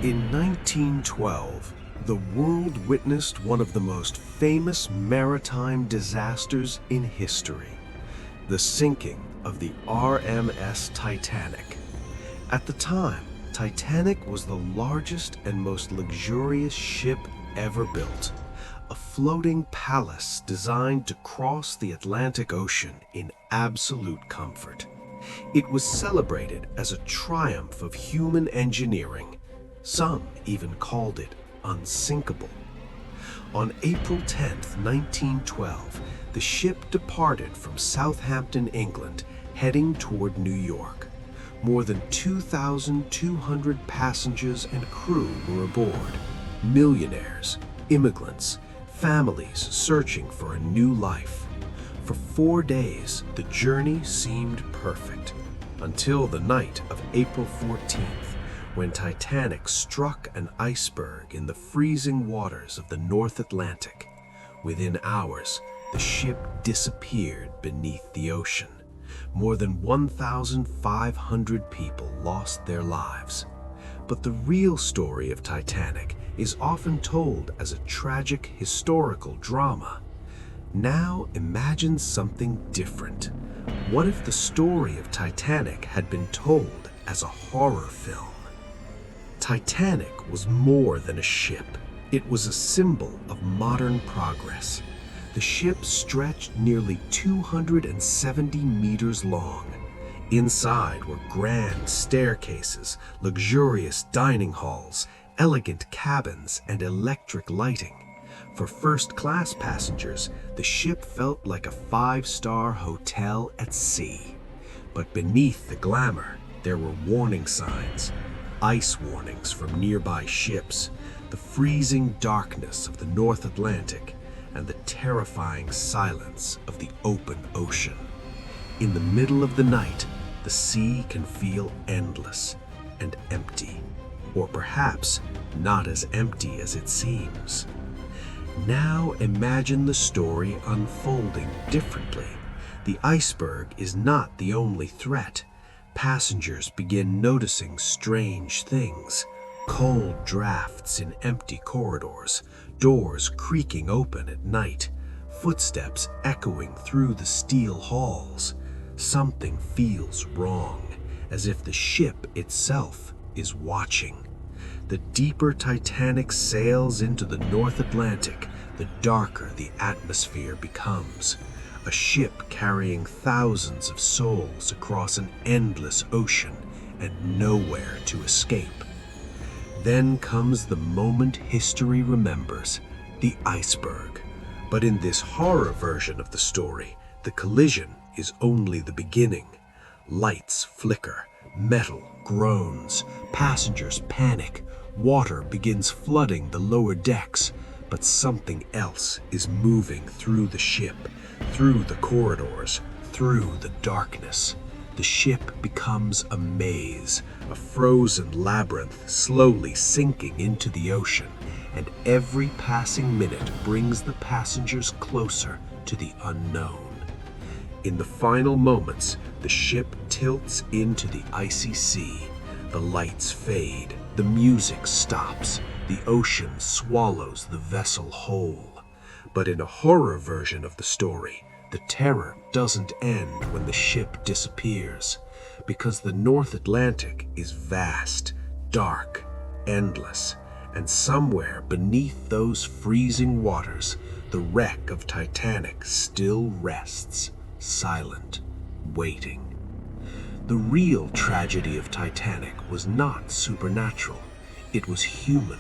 In 1912, the world witnessed one of the most famous maritime disasters in history, the sinking of the RMS Titanic. At the time, Titanic was the largest and most luxurious ship ever built, a floating palace designed to cross the Atlantic Ocean in absolute comfort. It was celebrated as a triumph of human engineering. Some even called it unsinkable. On April 10, 1912, the ship departed from Southampton, England, heading toward New York. More than 2,200 passengers and crew were aboard. Millionaires, immigrants, families searching for a new life. For 4 days, the journey seemed perfect, until the night of April 14th, when Titanic struck an iceberg in the freezing waters of the North Atlantic. Within hours, the ship disappeared beneath the ocean. More than 1,500 people lost their lives. But the real story of Titanic is often told as a tragic historical drama. Now imagine something different. What if the story of Titanic had been told as a horror film? Titanic was more than a ship. It was a symbol of modern progress. The ship stretched nearly 270 meters long. Inside were grand staircases, luxurious dining halls, elegant cabins, and electric lighting. For first-class passengers, the ship felt like a five-star hotel at sea. But beneath the glamour, there were warning signs, ice warnings from nearby ships, the freezing darkness of the North Atlantic, and the terrifying silence of the open ocean. In the middle of the night, the sea can feel endless and empty, or perhaps not as empty as it seems. Now imagine the story unfolding differently. The iceberg is not the only threat. Passengers begin noticing strange things. Cold drafts in empty corridors, doors creaking open at night, footsteps echoing through the steel halls. Something feels wrong, as if the ship itself is watching. The deeper Titanic sails into the North Atlantic, the darker the atmosphere becomes. A ship carrying thousands of souls across an endless ocean and nowhere to escape. Then comes the moment history remembers, the iceberg. But in this horror version of the story, the collision is only the beginning. Lights flicker, metal groans, passengers panic, water begins flooding the lower decks, but something else is moving through the ship, through the corridors, through the darkness. The ship becomes a maze, a frozen labyrinth slowly sinking into the ocean, and every passing minute brings the passengers closer to the unknown. In the final moments, the ship tilts into the icy sea. The lights fade, the music stops, the ocean swallows the vessel whole. But in a horror version of the story, the terror doesn't end when the ship disappears, because the North Atlantic is vast, dark, endless, and somewhere beneath those freezing waters, the wreck of Titanic still rests, silent, waiting. The real tragedy of Titanic was not supernatural. It was human.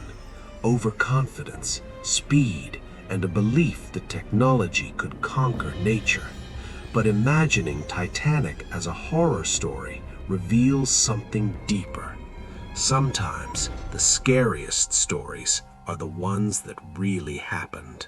Overconfidence, speed, and a belief that technology could conquer nature. But imagining Titanic as a horror story reveals something deeper. Sometimes the scariest stories are the ones that really happened.